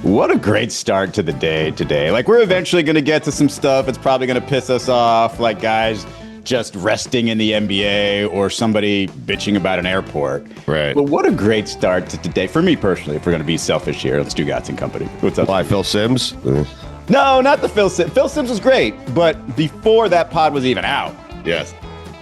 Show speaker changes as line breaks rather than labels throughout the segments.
What a great start to the day today. Like, we're eventually going to get to some stuff. It's probably going to piss us off, like guys just resting in the NBA or somebody bitching about an airport.
Right.
But what a great start to today. For me personally, if we're going to be selfish here, let's do Stugotz and Company. What's up?
Why, Phil Simms?
No, not the Phil Simms. Phil Simms was great, but before that pod was even out,
Yes.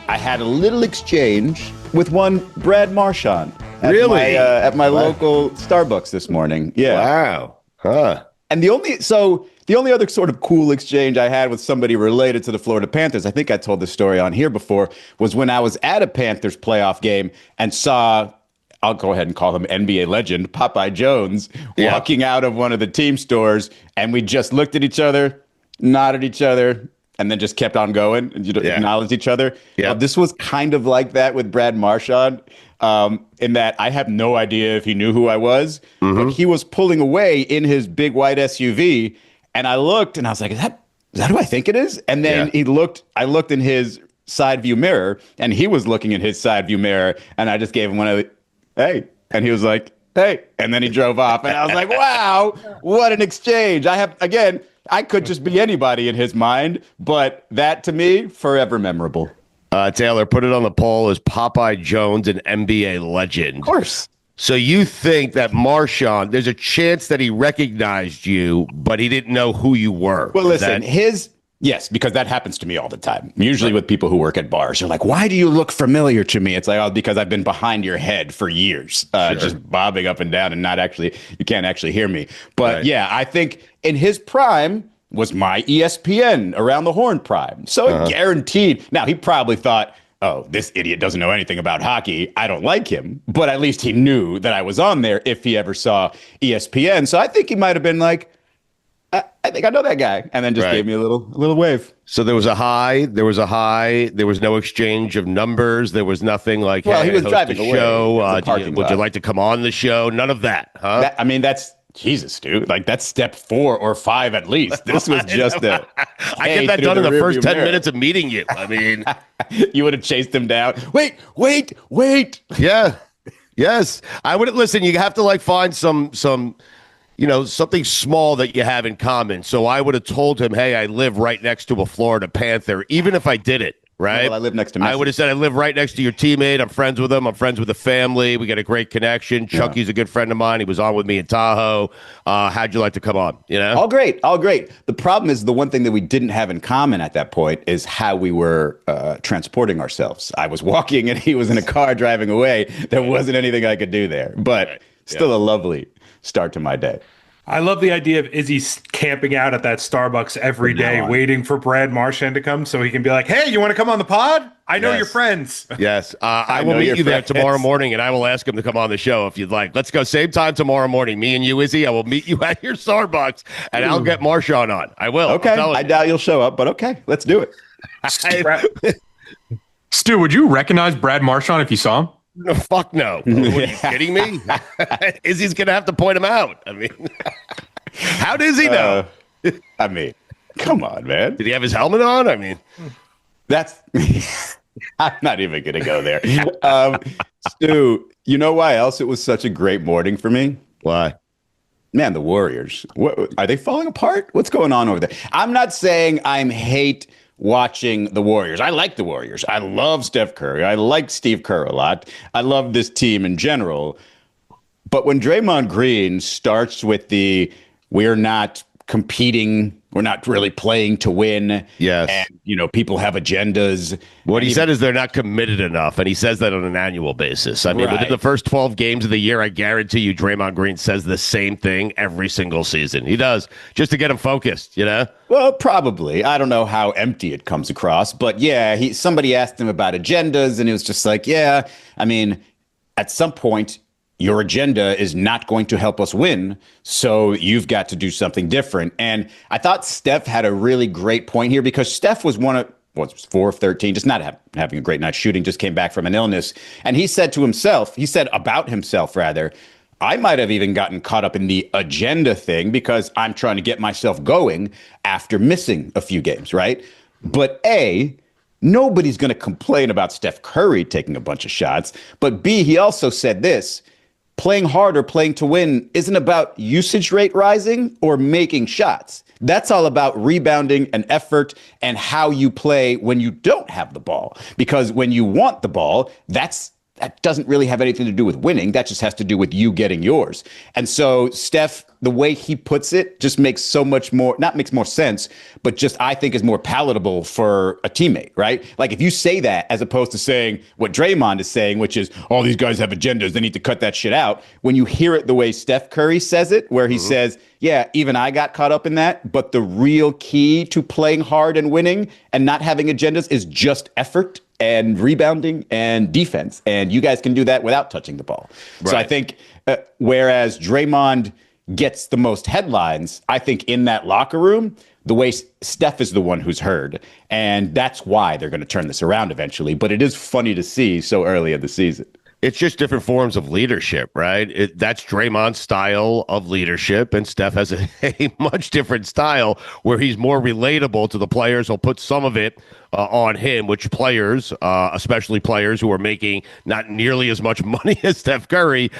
I had a little exchange with one Brad Marchand
Really?
at my local Starbucks this morning. Yeah.
Wow. Huh.
And the only other sort of cool exchange I had with somebody related to the Florida Panthers, I think I told this story on here before, was when I was at a Panthers playoff game and saw, I'll go ahead and call him NBA legend, Popeye Jones, walking out of one of the team stores, and we just looked at each other, nodded at each other, and then just kept on going and acknowledged each other.
Yeah.
This was kind of like that with Brad Marchand, in that I have no idea if he knew who I was, but he was pulling away in his big white SUV, and I looked and I was like, is that who I think it is? And then I looked in his side view mirror, and he was looking in his side view mirror, and I just gave him one of the, hey, and he was like, hey, and then he drove off, and I was like, wow, what an exchange. I could just be anybody in his mind, but that to me, forever memorable.
Taylor, put it on the poll. Is Popeye Jones an NBA legend?
Of course.
So you think that Marchand, there's a chance that he recognized you, but he didn't know who you were?
Well, listen, yes, because that happens to me all the time. Usually with people who work at bars. You're like, why do you look familiar to me? It's like, oh, because I've been behind your head for years, just bobbing up and down and you can't actually hear me. But yeah, I think in his prime was my ESPN around the horn prime. So guaranteed. Now, he probably thought, oh, this idiot doesn't know anything about hockey. I don't like him. But at least he knew that I was on there if he ever saw ESPN. So I think he might have been like, I think I know that guy, and then just gave me a little wave.
So there was a hi. There was no exchange of numbers. There was nothing like,
well,
hey,
he was driving away.
Show. Would you like to come on the show? None of that, huh?
That's Jesus, dude. Like, that's step 4 or 5 at least. This was just I
get that done in the first 10 minutes of meeting you. I mean,
you would have chased him down. Wait.
Yeah. Yes. I would listen. You have to like find some something small that you have in common. So I would have told him, hey, I live right next to a Florida Panther, even if I did it, right?
Well, I live next to Messi.
I would have said, I live right next to your teammate. I'm friends with him. I'm friends with the family. We got a great connection. Chucky's a good friend of mine. He was on with me in Tahoe. How'd you like to come on?
All great. The problem is the one thing that we didn't have in common at that point is how we were transporting ourselves. I was walking and he was in a car driving away. There wasn't anything I could do there, but still a lovely start to my day.
I love the idea of Izzy camping out at that Starbucks every day, waiting for Brad Marchand to come so he can be like, hey, you want to come on the pod? I know your friends.
Yes. I will meet you there tomorrow morning, and I will ask him to come on the show if you'd like. Let's go same time tomorrow morning. Me and you, Izzy, I will meet you at your Starbucks, and I'll get Marchand on. I will.
Okay. I doubt you'll show up, but okay. Let's do it.
Stu, would you recognize Brad Marchand if you saw him?
No, fuck no. Are you kidding me? Izzy's going to have to point him out. I mean, how does he know?
I mean, come on, man.
Did he have his helmet on? I mean,
that's I'm not even going to go there. Stu, you know why else it was such a great morning for me?
Why?
Man, the Warriors. What, are they falling apart? What's going on over there? I'm not saying I'm hate watching the Warriors. I like the Warriors. I love Steph Curry. I like Steve Kerr a lot. I love this team in general. But when Draymond Green starts with we're not competing, we're not really playing to win.
Yes.
And, people have agendas.
What he said is they're not committed enough, and he says that on an annual basis. I mean, within the first 12 games of the year, I guarantee you Draymond Green says the same thing every single season. He does, just to get him focused,
Well, probably. I don't know how empty it comes across, but somebody asked him about agendas, and it was just like, I mean, at some point, your agenda is not going to help us win, so you've got to do something different. And I thought Steph had a really great point here because Steph was 4 of 13, just not having a great night shooting, just came back from an illness. And he said about himself, I might have even gotten caught up in the agenda thing because I'm trying to get myself going after missing a few games, right? But nobody's going to complain about Steph Curry taking a bunch of shots. But B, he also said this. playing hard or playing to win isn't about usage rate rising or making shots. That's all about rebounding and effort and how you play when you don't have the ball. Because when you want the ball, that doesn't really have anything to do with winning. That just has to do with you getting yours. And so Steph, the way he puts it just makes so much more, not makes more sense, but just I think is more palatable for a teammate, right? Like if you say that as opposed to saying what Draymond is saying, which is all these guys have agendas, they need to cut that shit out. When you hear it the way Steph Curry says it, where he says, yeah, even I got caught up in that, but the real key to playing hard and winning and not having agendas is just effort and rebounding and defense. And you guys can do that without touching the ball. Right. So I think whereas Draymond gets the most headlines, I think in that locker room, the way Steph is the one who's heard. And that's why they're going to turn this around eventually. But it is funny to see so early in the season.
It's just different forms of leadership, right? That's Draymond's style of leadership, and Steph has a much different style where he's more relatable to the players. He'll put some of it on him, which players, especially players who are making not nearly as much money as Steph Curry,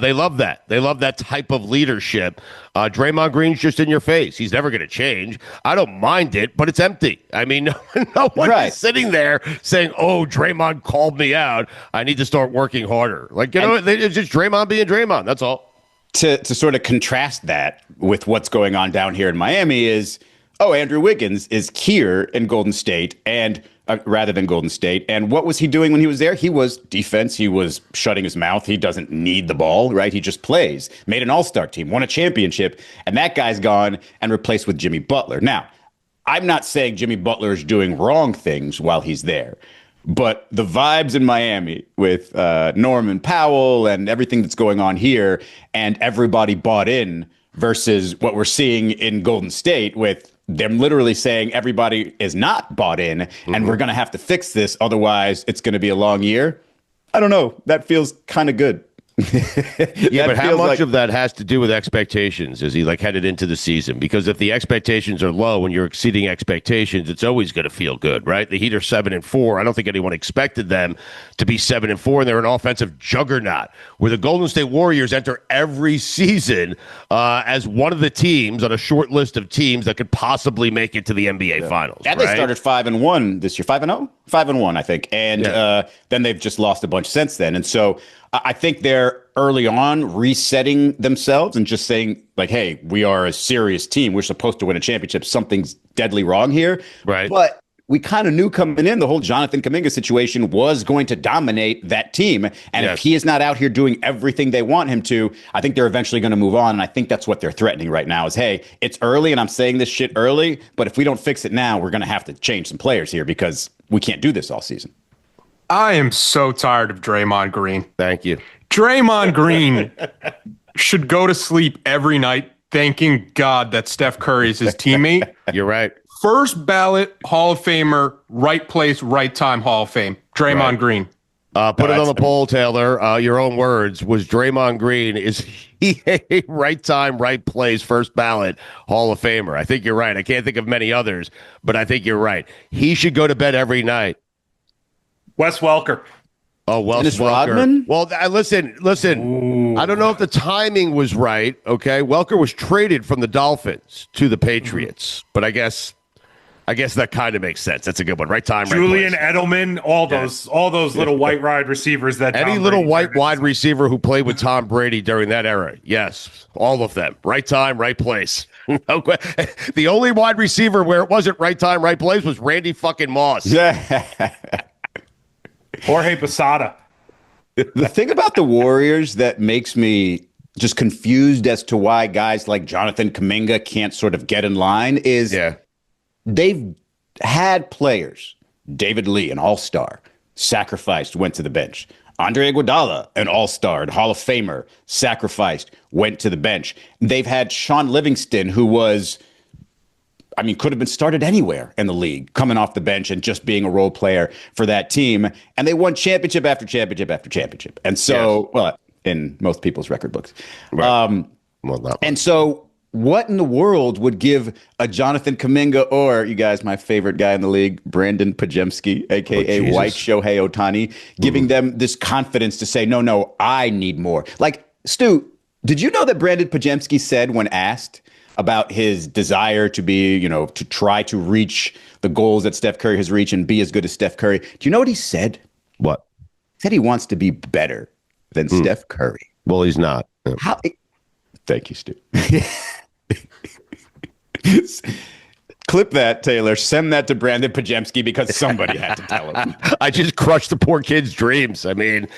they love that. They love that type of leadership. Draymond Green's just in your face. He's never going to change. I don't mind it, but it's empty. I mean, no one is sitting there saying, oh, Draymond called me out. I need to start working harder. Like, you know, it's just Draymond being Draymond. That's all.
To sort of contrast that with what's going on down here in Miami is, Andrew Wiggins is here in Golden State and rather than Golden State. And what was he doing when he was there? He was defense. He was shutting his mouth. He doesn't need the ball, right? He just plays. Made an all-star team, won a championship, and that guy's gone and replaced with Jimmy Butler. Now, I'm not saying Jimmy Butler is doing wrong things while he's there, but the vibes in Miami with Norman Powell and everything that's going on here and everybody bought in versus what we're seeing in Golden State with them literally saying everybody is not bought in and we're going to have to fix this. Otherwise, it's going to be a long year. I don't know. That feels kind of good.
Yeah, but how much of that has to do with expectations as he headed into the season? Because if the expectations are low and you're exceeding expectations, it's always going to feel good, right? The Heat are 7-4. I don't think anyone expected them to be 7-4, and they're an offensive juggernaut. Where the Golden State Warriors enter every season as one of the teams on a short list of teams that could possibly make it to the NBA Finals.
And they started 5-1 this year, 5-0, 5-1, I think, and then they've just lost a bunch since then, and so. I think they're early on resetting themselves and just saying, hey, we are a serious team. We're supposed to win a championship. Something's deadly wrong here.
Right.
But we kind of knew coming in the whole Jonathan Kuminga situation was going to dominate that team. And if he is not out here doing everything they want him to, I think they're eventually going to move on. And I think that's what they're threatening right now is, hey, it's early and I'm saying this shit early, but if we don't fix it now, we're going to have to change some players here because we can't do this all season.
I am so tired of Draymond Green.
Thank you.
Draymond Green should go to sleep every night thanking God that Steph Curry is his teammate.
You're right.
First ballot Hall of Famer, right place, right time Hall of Fame. Draymond Green.
Put it on the poll, Taylor. Your own words. Was Draymond Green, is he a right time, right place, first ballot Hall of Famer? I think you're right. I can't think of many others, but I think you're right. He should go to bed every night.
Wes Welker.
Oh, Wes Welker.
Rodman?
Well, listen. Ooh. I don't know if the timing was right. Okay, Welker was traded from the Dolphins to the Patriots, but I guess that kind of makes sense. That's a good one. Right time,
Julian
right place.
Edelman, all those little white wide receivers that
any
Tom
little
Brady
white wide receiver who played with Tom Brady during that era. Yes, all of them. Right time, right place. The only wide receiver where it wasn't right time, right place was Randy fucking Moss.
Yeah.
Jorge Posada.
The thing about the Warriors that makes me just confused as to why guys like Jonathan Kuminga can't sort of get in line is they've had players. David Lee, an all-star, sacrificed, went to the bench. Andre Iguodala, an all-star and Hall of Famer, sacrificed, went to the bench. They've had Sean Livingston, who was, could have been started anywhere in the league, coming off the bench and just being a role player for that team. And they won championship after championship after championship. And so, in most people's record books.
Right.
And so what in the world would give a Jonathan Kuminga or, you guys, my favorite guy in the league, Brandon Pajemski, a.k.a. White Shohei Ohtani, giving them this confidence to say, no, I need more. Stu, did you know that Brandon Pajemski said when asked about his desire to be, to try to reach the goals that Steph Curry has reached and be as good as Steph Curry? Do you know what he said?
What?
He said he wants to be better than Steph Curry.
Well, he's not. No.
Thank you, Stu. Clip that, Taylor. Send that to Brandon Pajemski because somebody had to tell him.
I just crushed the poor kid's dreams. I mean,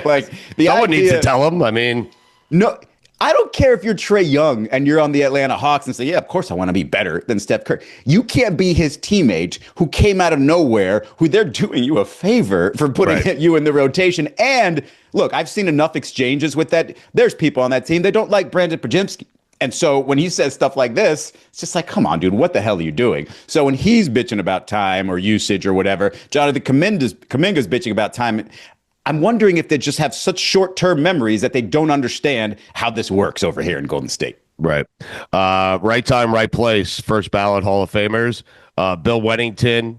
like
someone needs to tell him. I mean,
no. I don't care if you're Trae Young and you're on the Atlanta Hawks and say, yeah, of course I want to be better than Steph Curry. You can't be his teammate who came out of nowhere, who they're doing you a favor for putting you in the rotation. And look, I've seen enough exchanges with that. There's people on that team that don't like Brandon Pajemski. And so when he says stuff like this, it's just like, come on, dude, what the hell are you doing? So when he's bitching about time or usage or whatever, Jonathan Kuminga's bitching about time. I'm wondering if they just have such short-term memories that they don't understand how this works over here in Golden State.
Right. Right time, right place. First ballot Hall of Famers. Bill Wennington,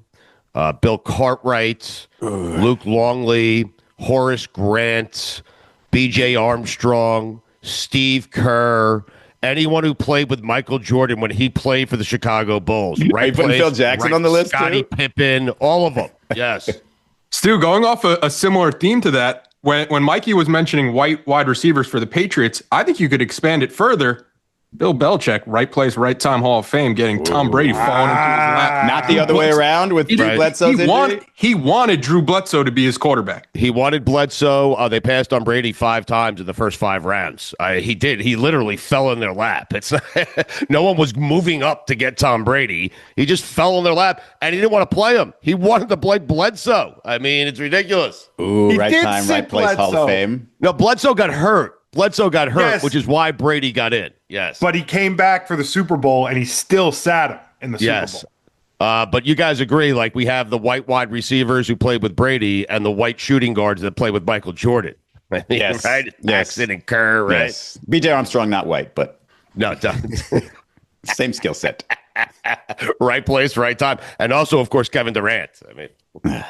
Bill Cartwright, Luke Longley, Horace Grant, B.J. Armstrong, Steve Kerr, anyone who played with Michael Jordan when he played for the Chicago Bulls. Right.
Putting Phil Jackson on the list,
Scottie Pippen, all of them. Yes.
Stu, going off a similar theme to that, when Mikey was mentioning white wide receivers for the Patriots, I think you could expand it further. Bill Belichick, right place, right time, Hall of Fame, getting Tom Brady falling into his lap.
Not the other way around with Drew Bledsoe's injury.
He wanted Drew Bledsoe to be his quarterback.
He wanted Bledsoe. They passed on Brady 5 times in the first 5 rounds. He did. He literally fell in their lap. It's no one was moving up to get Tom Brady. He just fell in their lap, and he didn't want to play him. He wanted to play Bledsoe. I mean, it's ridiculous.
Ooh, right time, right place, Hall of Fame.
No, Bledsoe got hurt. Yes. Which is why Brady got in. Yes.
But he came back for the Super Bowl, and he still sat him in the Super Bowl.
But you guys agree, like we have the white wide receivers who played with Brady and the white shooting guards that played with Michael Jordan.
Yes.
Right?
Yes.
Paxton and Kerr, right?
Yes. B.J. Armstrong, not white, but
no,
same skill set.
Right place, right time. And also, of course, Kevin Durant. I mean,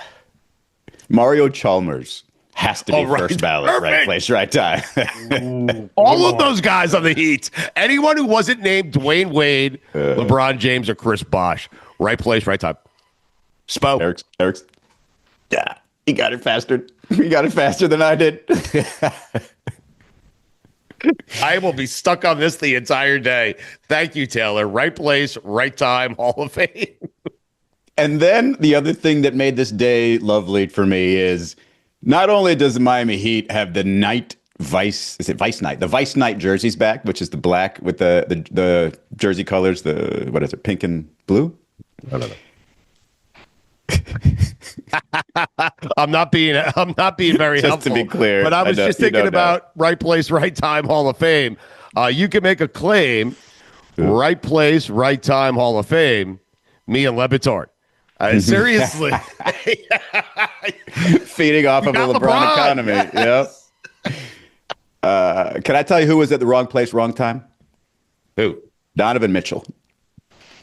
Mario Chalmers has to be first ballot,
Perfect.
Right place, right time.
All of those guys on the Heat. Anyone who wasn't named Dwayne Wade, LeBron James, or Chris Bosh. Right place, right time. Spo.
Eric's. Yeah, he got it faster. He got it faster than I did.
I will be stuck on this the entire day. Thank you, Taylor. Right place, right time, Hall of Fame.
And then the other thing that made this day lovely for me is not only does the Miami Heat have the Vice Night? The Vice Night jerseys back, which is the black with the jersey colors, what is it, pink and blue?
I don't know. I'm not being very
just
helpful.
To be clear,
but I was just thinking about right place, right time, Hall of Fame. You can make a claim, right place, right time, Hall of Fame. Me and LeBatard. Seriously,
feeding off of a LeBron economy.
Yes.
Yep. Can I tell you who was at the wrong place, wrong time?
Who?
Donovan Mitchell.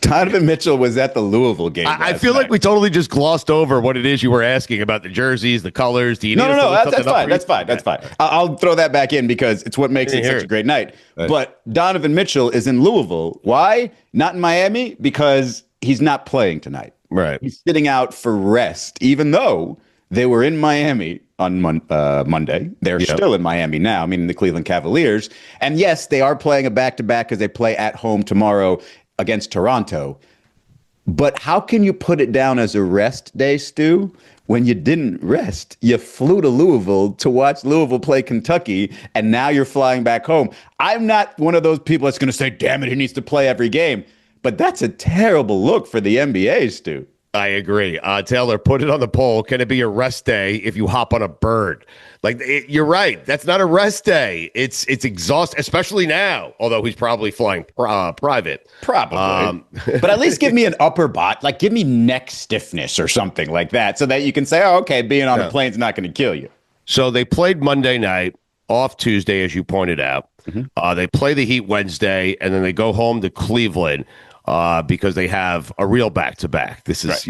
Donovan Mitchell was at the Louisville game.
I feel like we totally just glossed over what it is you were asking about the jerseys, the colors. Do you
No. That's fine. I'll throw that back in because it's what makes it such a great night.
Right.
But Donovan Mitchell is in Louisville. Why? Not in Miami? Because he's not playing tonight.
Right.
He's sitting out for rest, even though they were in Miami on Monday. They're still in Miami now, meaning the Cleveland Cavaliers. And yes, they are playing a back-to-back because they play at home tomorrow against Toronto. But how can you put it down as a rest day, Stu, when you didn't rest? You flew to Louisville to watch Louisville play Kentucky, and now you're flying back home. I'm not one of those people that's going to say, damn it, he needs to play every game. But that's a terrible look for the NBA, Stu.
I agree. Taylor, put it on the poll. Can it be a rest day if you hop on a bird? You're right. That's not a rest day. It's exhausting, especially now, although he's probably flying private.
Probably. But at least give me an upper bot, like give me neck stiffness or something like that so that you can say, oh, okay, being on a plane's not going to kill you.
So they played Monday night, off Tuesday, as you pointed out. Mm-hmm. They play the Heat Wednesday, and then they go home to Cleveland because they have a real back-to-back. This is,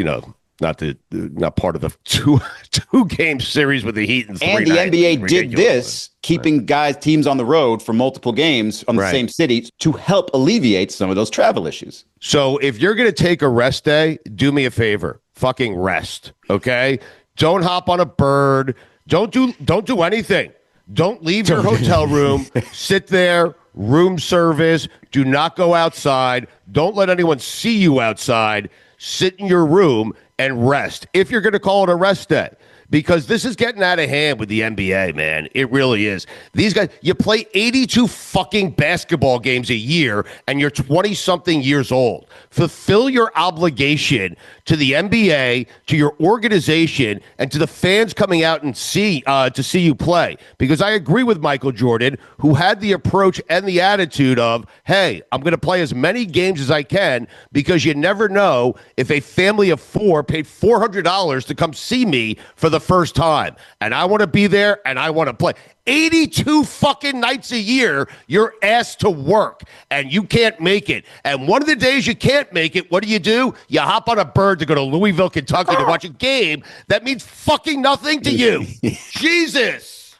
not part of the two game series with the Heat and
the NBA did this, keeping teams on the road for multiple games on the same city to help alleviate some of those travel issues.
So if you're going to take a rest day, do me a favor, fucking rest, okay? Don't hop on a bird. Don't do anything. Don't leave your hotel room. Sit there, room service. Do not go outside. Don't let anyone see you outside. Sit in your room and rest if you're going to call it a rest day, because this is getting out of hand with the NBA, man. It really is. These guys, you play 82 fucking basketball games a year and you're 20-something years old. Fulfill your obligation to the NBA, to your organization, and to the fans coming out and to see you play. Because I agree with Michael Jordan, who had the approach and the attitude of, hey, I'm going to play as many games as I can, because you never know if a family of four paid $400 to come see me for the first time. And I want to be there and I want to play. 82 fucking nights a year, you're asked to work and you can't make it. And one of the days you can't make it, what do? You hop on a bird to go to Louisville, Kentucky to watch a game that means fucking nothing to you. Jesus.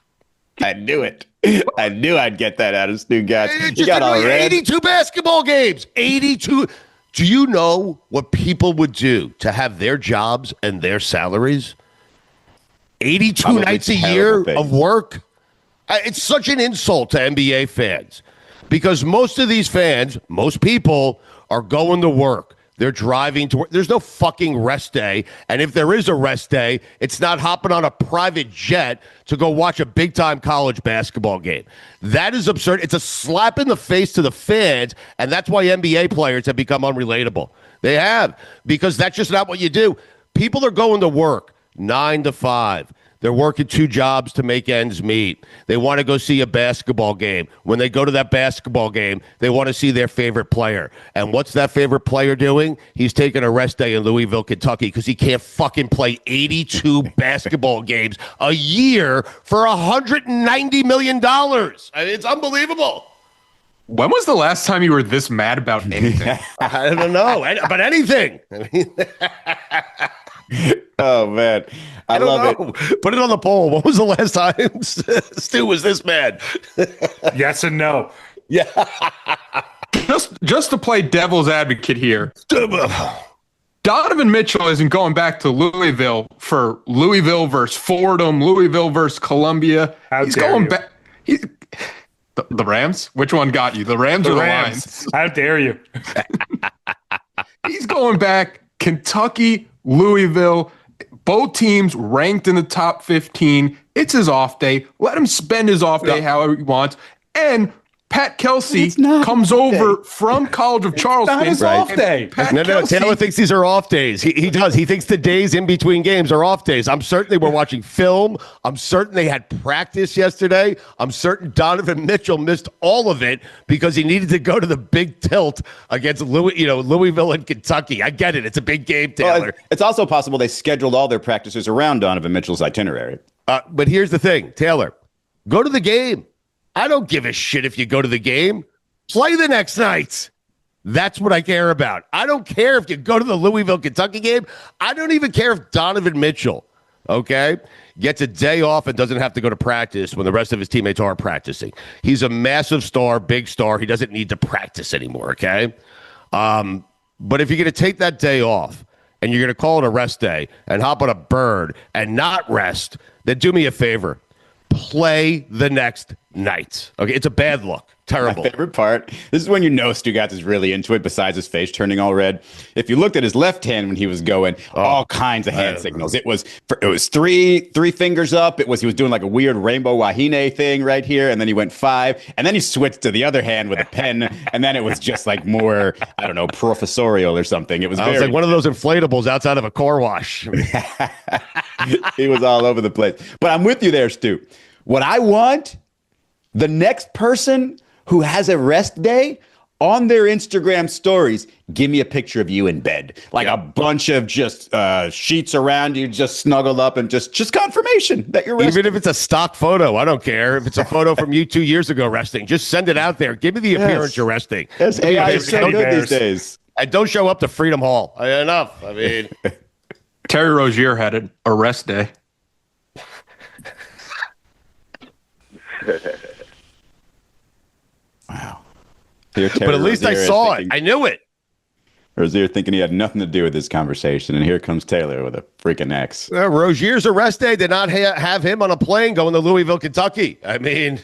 I knew it. I knew I'd get that out of Stugotz. You got all
82 basketball games. 82. Do you know what people would do to have their jobs and their salaries? 82
Probably
nights a year of work? It's such an insult to NBA fans, because most of these fans, most people, are going to work. They're driving to work. There's no fucking rest day. And if there is a rest day, it's not hopping on a private jet to go watch a big-time college basketball game. That is absurd. It's a slap in the face to the fans, and that's why NBA players have become unrelatable. They have, because that's just not what you do. People are going to work 9 to 5. They're working 2 jobs to make ends meet. They want to go see a basketball game. When they go to that basketball game, they want to see their favorite player. And what's that favorite player doing? He's taking a rest day in Louisville, Kentucky, because he can't fucking play 82 basketball games a year for $190 million. I mean, it's unbelievable.
When was the last time you were this mad about anything?
I don't know. But anything. I mean,
oh, man. I love it.
Put it on the poll. When was the last time Stu was this mad?
Yes and no.
Yeah.
Just to play devil's advocate here. Donovan Mitchell isn't going back to Louisville for Louisville versus Fordham, Louisville versus Columbia. He's going back. The Rams? Which one got you? The Rams or the Lions?
How dare you?
He's going back. Kentucky, Louisville, both teams ranked in the top 15. It's his off day. Let him spend his off day however he wants. And Pat Kelsey comes over from College of Charleston.
It's not his off day.
No, Taylor thinks these are off days. He does. He thinks the days in between games are off days. I'm certain they were watching film. I'm certain they had practice yesterday. I'm certain Donovan Mitchell missed all of it because he needed to go to the big tilt against Louisville and Kentucky. I get it. It's a big game, Taylor.
Well, it's also possible they scheduled all their practices around Donovan Mitchell's itinerary.
But here's the thing, Taylor. Go to the game. I don't give a shit if you go to the game. Play the next night. That's what I care about. I don't care if you go to the Louisville, Kentucky game. I don't even care if Donovan Mitchell, gets a day off and doesn't have to go to practice when the rest of his teammates are practicing. He's a massive star, big star. He doesn't need to practice anymore, okay? But if you're going to take that day off and you're going to call it a rest day and hop on a bird and not rest, then do me a favor. Play the next night. Okay, it's a bad look. Terrible.
My favorite part, this is when you know Stugotz is really into it, besides his face turning all red. If you looked at his left hand when he was going, all kinds of hand signals. It was three fingers up. He was doing like a weird rainbow wahine thing right here, and then he went 5, and then he switched to the other hand with a pen, and then it was just like more, I don't know, professorial or something. It was
like one of those inflatables outside of a car wash.
He was all over the place. But I'm with you there, Stu. What I want, the next person who has a rest day on their Instagram stories, give me a picture of you in bed. Like a bunch of just sheets around you, just snuggled up, and just confirmation that you're resting.
Even if it's a stock photo, I don't care. If it's a photo from you 2 years ago resting, just send it out there. Give me the appearance you're resting.
Yes, AI is so good these days.
And don't show up to Freedom Hall. Enough. I mean...
Terry Rozier had a rest day.
Wow.
But at least I saw it. I knew it.
Rozier thinking he had nothing to do with this conversation, and here comes Taylor with a freaking X.
Rozier's arrest day did not have him on a plane going to Louisville, Kentucky. I mean,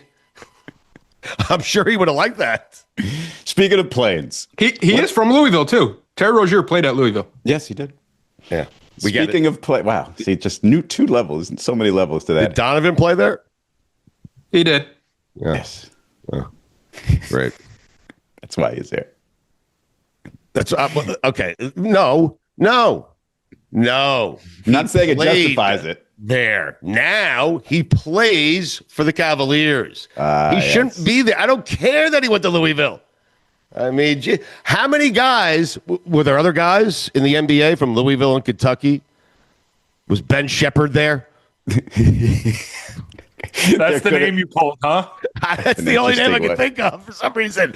I'm sure he would have liked that.
Speaking of planes.
He is from Louisville, too. Terry Rozier played at Louisville.
Yes, he did.
Yeah.
Speaking of play, wow. See, just new 2 levels, and so many levels to that.
Did Donovan play there?
He did.
Yeah.
Yes.
Oh, great.
That's why he's there.
That's okay. No. I'm
not saying it justifies it.
There. Now he plays for the Cavaliers. He shouldn't be there. I don't care that he went to Louisville. I mean, how many guys were there? Other guys in the NBA from Louisville and Kentucky? Was Ben Shepherd there?
That's the name you pulled, huh?
That's the only name I can think of for some reason.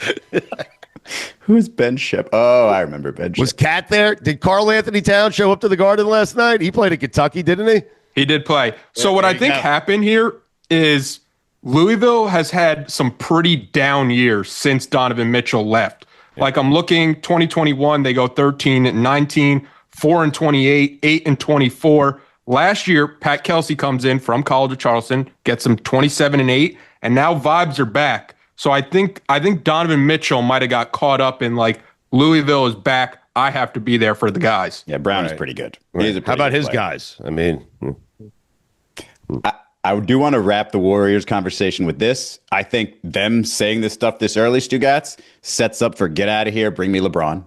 Who's Ben Shep? Oh, I remember Ben Shep.
Was Cat there? Did Karl Anthony Towns show up to the Garden last night? He played in Kentucky, didn't he?
He did play. So what I think happened here is Louisville has had some pretty down years since Donovan Mitchell left. Like I'm looking 2021, they go 13-19, 4-28, 8-24. Last year, Pat Kelsey comes in from College of Charleston, gets them 27-8, and now vibes are back. So I think Donovan Mitchell might have got caught up in like Louisville is back. I have to be there for the guys.
Yeah, Brown is pretty good.
Right. How about his guys? I mean,
I do want to wrap the Warriors conversation with this. I think them saying this stuff this early, Stugotz, sets up for get out of here, bring me LeBron.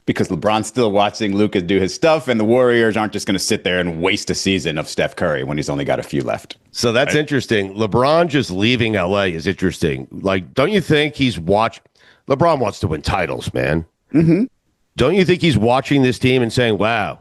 Because LeBron's still watching Luka do his stuff, and the Warriors aren't just going to sit there and waste a season of Steph Curry when he's only got a few left.
So that's interesting. LeBron just leaving LA is interesting. Like, don't you think LeBron wants to win titles, man?
Mm-hmm.
Don't you think he's watching this team and saying, wow,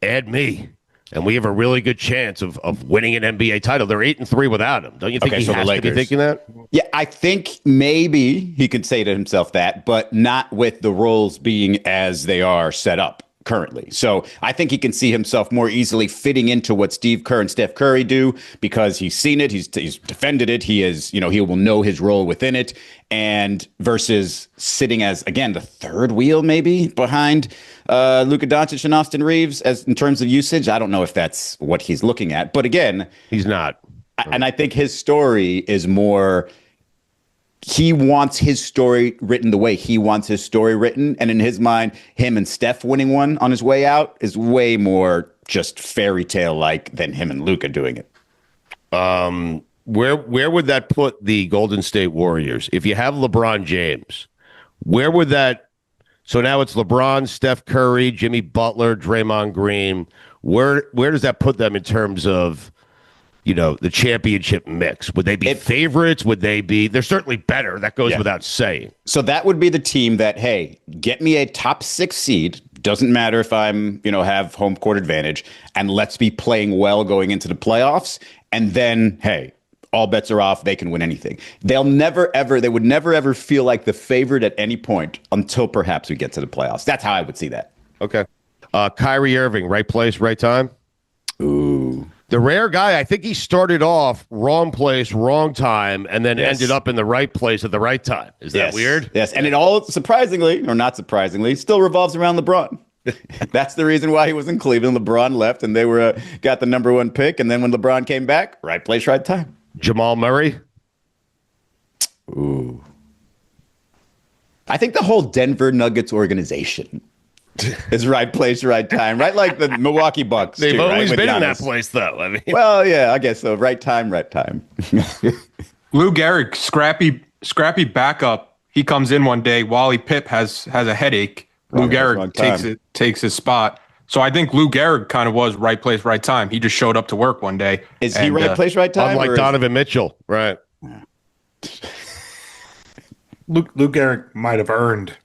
add me, and we have a really good chance of winning an NBA title? They're 8-3 without him. Don't you think he has to be thinking that?
Yeah, I think maybe he could say to himself that, but not with the roles being as they are set up currently. So I think he can see himself more easily fitting into what Steve Kerr and Steph Curry do because he's seen it, he's defended it, he will know his role within it, and versus sitting as, again, the third wheel maybe behind Luka Doncic and Austin Reeves as in terms of usage. I don't know if that's what he's looking at, but again,
he's not.
And I think his story is more, he wants his story written the way he wants his story written. And in his mind, him and Steph winning one on his way out is way more just fairy tale like than him and Luka doing it.
Where would that put the Golden State Warriors? If you have LeBron James, where would that? So now it's LeBron, Steph Curry, Jimmy Butler, Draymond Green. Where does that put them in terms of, the championship mix? Would they be favorites? Would they be? They're certainly better. That goes without saying.
So that would be the team that, hey, get me a top 6 seed. Doesn't matter if I'm, have home court advantage, and let's be playing well going into the playoffs. And then, hey, all bets are off. They can win anything. They would never, ever feel like the favorite at any point until perhaps we get to the playoffs. That's how I would see that.
Okay. Kyrie Irving, right place, right time?
Ooh.
The rare guy, I think he started off wrong place, wrong time, and then ended up in the right place at the right time. Is that weird?
Yes, and it all, surprisingly, or not surprisingly, still revolves around LeBron. That's the reason why he was in Cleveland. LeBron left, and they got the number 1 pick, and then when LeBron came back, right place, right time.
Jamal Murray?
Ooh. I think the whole Denver Nuggets organization is right place, right time, right? Like the Milwaukee Bucks.
They've always been in that
Giannis.
place, though. I mean,
well, yeah, I guess so. Right time, right time.
Lou Gehrig, scrappy backup. He comes in one day. Wally Pipp has a headache. Lou Gehrig takes his spot. So I think Lou Gehrig kind of was right place, right time. He just showed up to work one day.
Is he right place, right time?
Unlike Donovan Mitchell, right?
Lou Gehrig might have earned,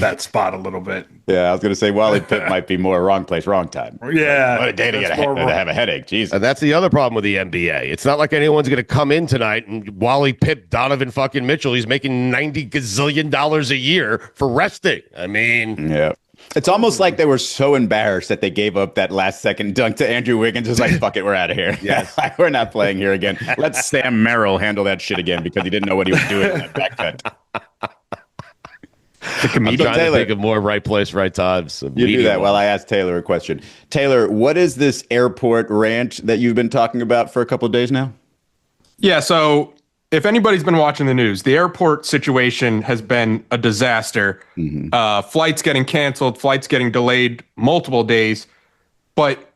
that spot a little bit.
Yeah, I was going to say Wally Pipp might be more wrong place, wrong time.
Yeah.
What a day to have a headache. Jesus.
And that's the other problem with the NBA. It's not like anyone's going to come in tonight and Wally Pipp, Donovan fucking Mitchell, he's making $90 gazillion a year for resting. I mean,
It's almost like they were so embarrassed that they gave up that last second dunk to Andrew Wiggins. Just like, fuck it, we're out of here.
Yes.
We're not playing here again. Let Sam Merrill handle that shit again because he didn't know what he was doing in that back cut.
I'm trying to think of more right place, right times.
You do that while I ask Taylor a question. Taylor, what is this airport rant that you've been talking about for a couple of days now?
Yeah, so if anybody's been watching the news, the airport situation has been a disaster. Flights getting canceled, flights getting delayed multiple days. But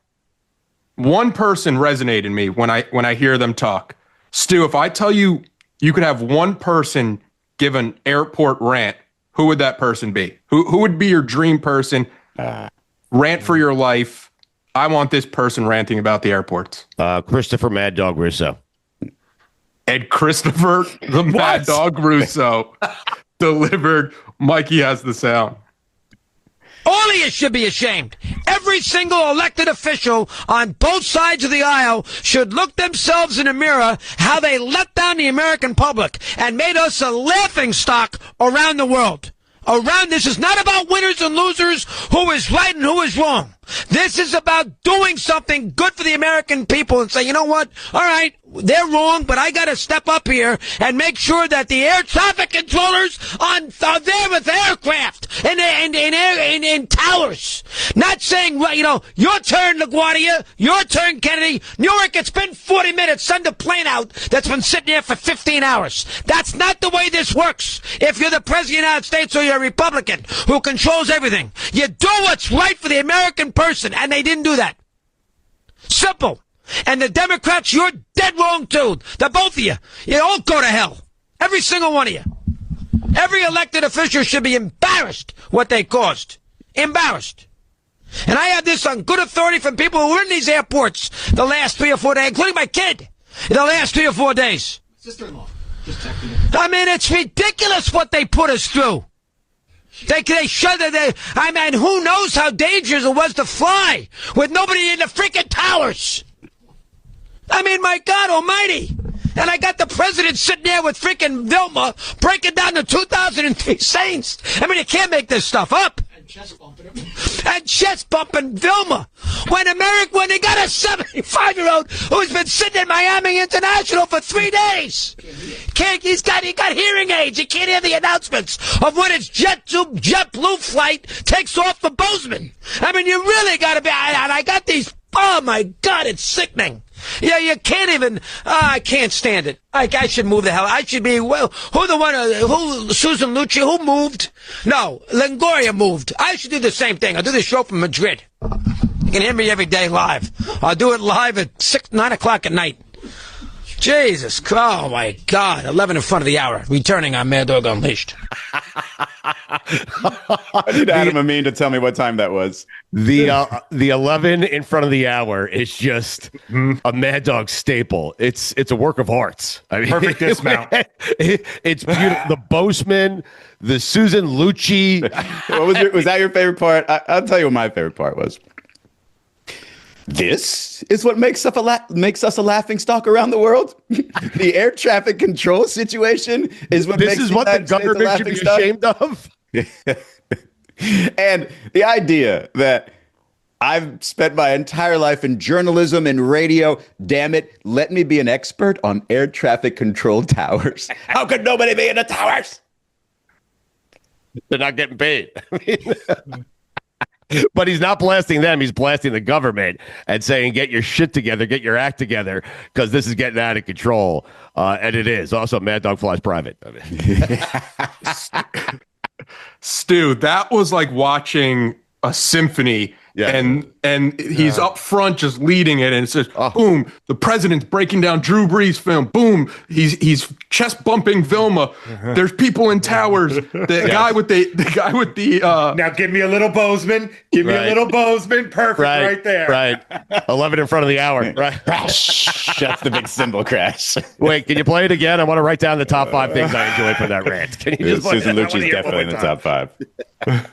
one person resonated in me when I hear them talk. Stu, if I tell you you could have one person give an airport rant, who would that person be? Who would be your dream person? Rant for your life. I want this person ranting about the airports.
Christopher Mad Dog Russo.
And Christopher the Mad Dog Russo delivered Mikey Has the Sound.
All of you should be ashamed. Every single elected official on both sides of the aisle should look themselves in the mirror how they let down the American public and made us a laughingstock around the world. This is not about winners and losers, who is right and who is wrong. This is about doing something good for the American people and say, you know what? All right, they're wrong, but I got to step up here and make sure that the air traffic controllers are there with aircraft and in towers. Not saying, well, your turn, LaGuardia, your turn, Kennedy. Newark, it's been 40 minutes. Send a plane out that's been sitting there for 15 hours. That's not the way this works. If you're the President of the United States or you're a Republican who controls everything, you do what's right for the American person, and they didn't do that. Simple. And the Democrats, you're dead wrong too. The both of you. You all go to hell. Every single one of you. Every elected official should be embarrassed what they caused. Embarrassed. And I have this on good authority from people who were in these airports the last 3 or 4 days, including my kid, the last 3 or 4 days.
Sister-in-law. Just checking.
I mean, it's ridiculous what they put us through. They shut it. I mean, who knows how dangerous it was to fly with nobody in the freaking towers? I mean, my God almighty. And I got the president sitting there with freaking Vilma breaking down the 2003 Saints. I mean, you can't make this stuff up.
And chest bumping him.
And chest bumping Vilma. When they got a 75-year-old who's been sitting in Miami International for 3 days. He got hearing aids. He can't hear the announcements of when his JetBlue flight takes off for Bozeman. I mean, you really got to be. And I got these. Oh my God, it's sickening. Yeah, you can't even. I can't stand it. I should move the hell. I should be. Well, who Susan Lucci? Who moved? No, Longoria moved. I should do the same thing. I'll do the show from Madrid. You can hear me every day live. I'll do it live at 9 o'clock at night. Jesus, oh my God, 11 in front of the hour. Returning on Mad Dog Unleashed.
I need Adam Amin to tell me what time that was.
The 11 in front of the hour is just a Mad Dog staple. It's a work of arts. I mean,
Perfect dismount.
It's beautiful. The Bozeman, the Susan Lucci.
Was that your favorite part? I'll tell you what my favorite part was. This is what makes us a laughingstock around the world. The air traffic control situation is what
this is what the government should be ashamed of.
And the idea that I've spent my entire life in journalism and radio. Damn it, let me be an expert on air traffic control towers. How could nobody be in the towers?
They're not getting paid. But he's not blasting them. He's blasting the government and saying, get your shit together, get your act together, because this is getting out of control. And it is. Also, Mad Dog flies private.
Stu, that was like watching a symphony. Yeah. And he's up front just leading it, and it says, boom, the president's breaking down Drew Brees film. Boom, he's chest bumping Vilma. There's people in towers. The guy with the
now give me a little Bozeman. Give me a little Bozeman. Perfect right there.
Right. 11 in front of the hour. Right.
That's the big cymbal crash.
Wait, can you play it again? I want to write down the top 5 things I enjoyed from that rant. Can you just
Susan Lucci's definitely in the top 5.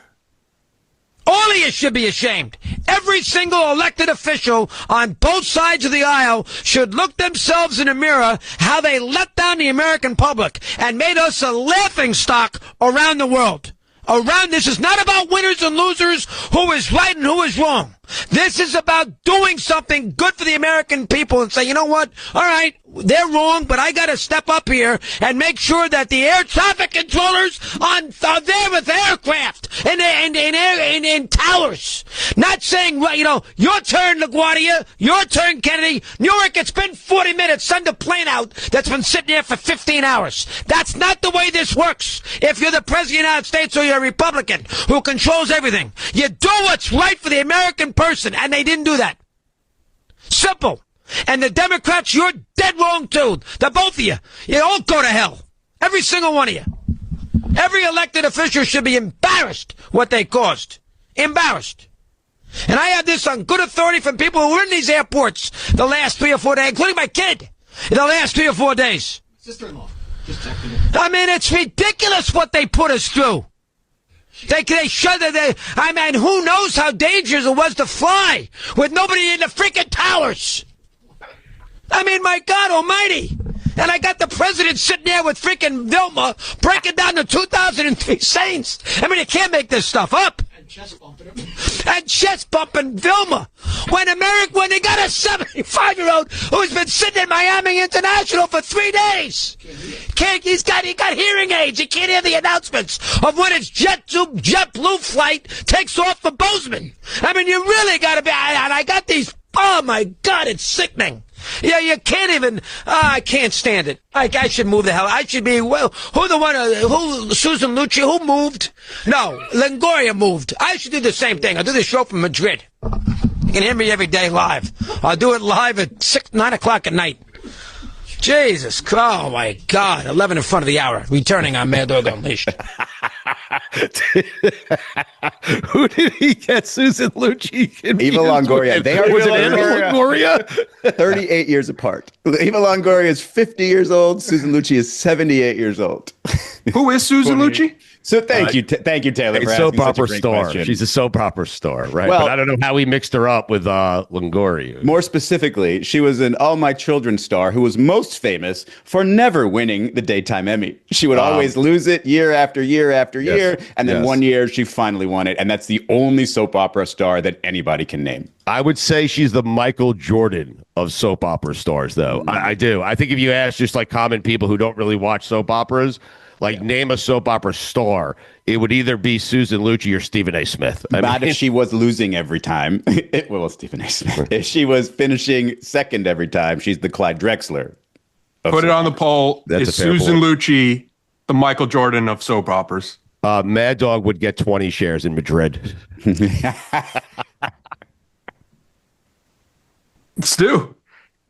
All of you should be ashamed. Every single elected official on both sides of the aisle should look themselves in the mirror how they let down the American public and made us a laughingstock around the world. around. This is not about winners and losers, who is right and who is wrong. This is about doing something good for the American people and say, you know what? All right, they're wrong, but I got to step up here and make sure that the air traffic controllers are there with aircraft and in towers. Not saying, well, you know, your turn, LaGuardia, your turn, Kennedy. Newark, it's been 40 minutes. Send a plane out that's been sitting there for 15 hours. That's not the way this works. If you're the President of the United States or you're a Republican who controls everything, you do what's right for the American person, and they didn't do that. Simple. And the Democrats, you're dead wrong too. The both of you. You all go to hell. Every single one of you. Every elected official should be embarrassed what they caused. Embarrassed. And I have this on good authority from people who were in these airports the last 3 or 4 days, including my kid, the last 3 or 4 days.
Sister-in-law. Just checking it.
I mean, it's ridiculous what they put us through. They shut it. I mean, who knows how dangerous it was to fly with nobody in the freaking towers. I mean, my God almighty. And I got the president sitting there with freaking Vilma breaking down the 2003 Saints. I mean, you can't make this stuff up.
And chest bumping him.
And chest bumping Vilma. When they got a 75-year-old who's been sitting in Miami International for 3 days. He got hearing aids. He can't hear the announcements of when its JetBlue flight takes off for Bozeman. I mean, you really got to be. And I got these. Oh my God, it's sickening. Yeah, you can't even. I can't stand it. I should move the hell. I should be. Well, who Susan Lucci? Who moved? No, Longoria moved. I should do the same thing. I'll do the show from Madrid. You can hear me every day live. I'll do it live at 9 o'clock at night. Jesus, oh my God, 11 in front of the hour. Returning on Mad Dog Unleashed.
Who did he get? Susan Lucci?
Eva Longoria. They are
was it Eva Longoria?
38 years apart. Eva Longoria is 50 years old. Susan Lucci is 78 years old.
Who is Susan Lucci?
So thank you, Taylor.
A
for
soap
asking such a
opera
great
star.
question.
She's a soap opera star, right?
Well,
but I don't know how he mixed her up with Longoria.
More specifically, she was an All My Children star who was most famous for never winning the Daytime Emmy. She would always lose it year after year after year, and then one year she finally won it, and that's the only soap opera star that anybody can name.
I would say she's the Michael Jordan of soap opera stars, though. I do. I think if you ask just like common people who don't really watch soap operas, like name a soap opera star, it would either be Susan Lucci or Stephen A. Smith.
Not if she was losing every time. Well, Stephen A. Smith. If she was finishing second every time, she's the Clyde Drexler.
Put it on the poll.
That's
is
a fair
Susan
point.
Lucci the Michael Jordan of soap operas?
Mad Dog would get 20 shares in Madrid.
Stu.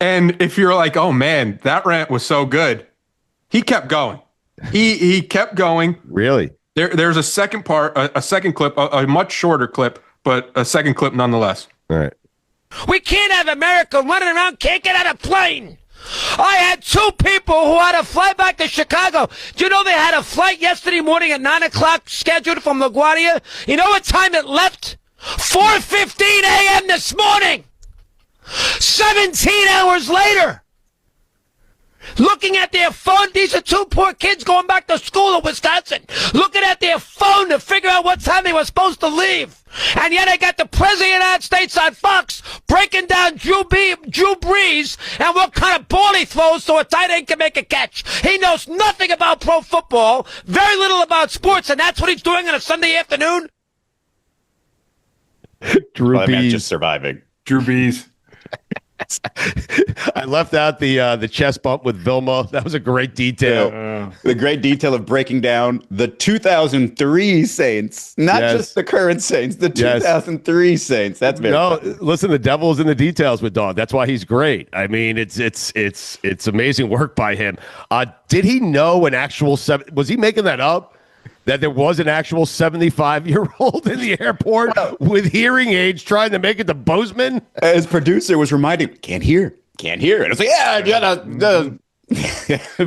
And if you're like, oh man, that rant was so good, he kept going. He kept going.
Really?
There's a second part, a second clip, a much shorter clip, but a second clip nonetheless.
All right.
We can't have America running around, can't get on a plane. I had 2 people who had to fly back to Chicago. Do you know they had a flight yesterday morning at 9 o'clock scheduled from LaGuardia? You know what time it left? 4:15 a.m. this morning. 17 hours later. Looking at their phone, these are 2 poor kids going back to school in Wisconsin, looking at their phone to figure out what time they were supposed to leave. And yet I got the President of the United States on Fox breaking down Drew Brees and what kind of ball he throws so a tight end can make a catch. He knows nothing about pro football, very little about sports, and that's what he's doing on a Sunday afternoon?
Drew
Well, I meant
Brees.
just surviving.
Drew Brees.
I left out the chest bump with Vilma. That was a great detail.
The great detail of breaking down the 2003 Saints, not just the current Saints, the 2003 Saints. That's very funny.
Listen, the devil is in the details with Dog. That's why he's great. I mean, it's amazing work by him. Did he know an actual was he making that up? That there was an actual 75-year-old in the airport with hearing aids trying to make it to Bozeman?
His producer was reminding, can't hear. And I was like,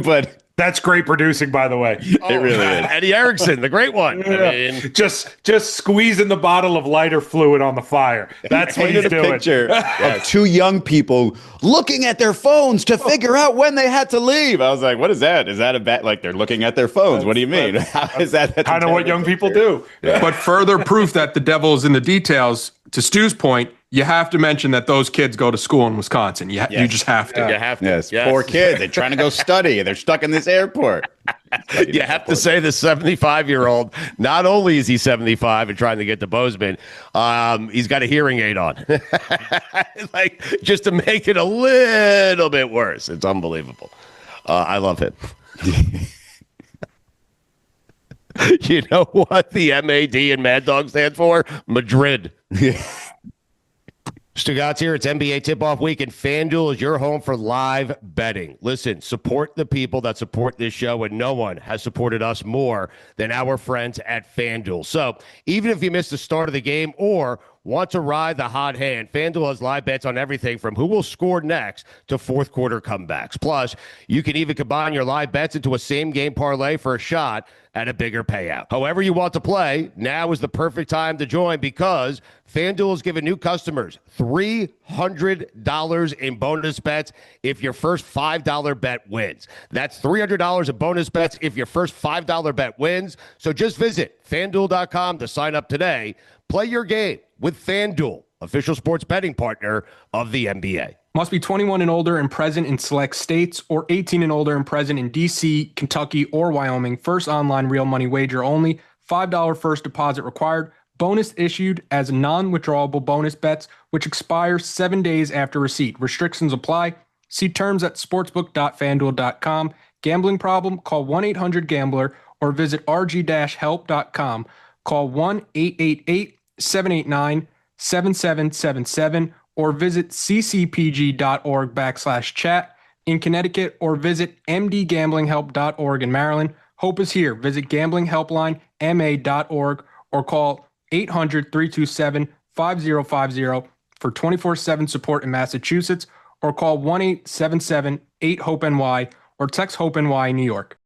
but
That's great producing, by the way.
It really is.
Eddie Erickson, the great one. I mean,
Just squeezing the bottle of lighter fluid on the fire. That's what he's
Painted a
doing.
picture of two young people looking at their phones to figure out when they had to leave. I was like, what is that? Is that a bad, like they're looking at their phones? What do you mean? How is that?
Kind of what young people do.
But further proof that the devil is in the details, to Stu's point, you have to mention that those kids go to school in Wisconsin. You just have to.
you have to.
Yes, poor kids. They're trying to go study. They're stuck in this airport.
You have to say the 75-year-old, not only is he 75 and trying to get to Bozeman, he's got a hearing aid on. Like, just to make it a little bit worse. It's unbelievable. I love him. You know what the MAD in Mad Dog stand for? Madrid. Stugotz here. It's NBA tip-off week, and FanDuel is your home for live betting. Listen, support the people that support this show, and no one has supported us more than our friends at FanDuel. So even if you missed the start of the game or want to ride the hot hand, FanDuel has live bets on everything from who will score next to fourth quarter comebacks. Plus, you can even combine your live bets into a same-game parlay for a shot at a bigger payout. However you want to play, now is the perfect time to join because FanDuel is giving new customers $300 in bonus bets if your first $5 bet wins. That's $300 in bonus bets if your first $5 bet wins. So just visit FanDuel.com to sign up today. Play your game with FanDuel, official sports betting partner of the NBA.
Must be 21 and older and present in select states, or 18 and older and present in D.C., Kentucky, or Wyoming. First online real money wager only. $5 first deposit required. Bonus issued as non-withdrawable bonus bets, which expire 7 days after receipt. Restrictions apply. See terms at sportsbook.fanduel.com. Gambling problem? Call 1-800-GAMBLER or visit rg-help.com. Call 1-888-789-7777 or visit ccpg.org/chat in Connecticut, or visit mdgamblinghelp.org in Maryland. Hope is here. Visit gamblinghelplinema.org or call 800-327-5050 for 24/7 support in Massachusetts, or call 1-877-8-HOPE-NY or text HOPE-NY New York.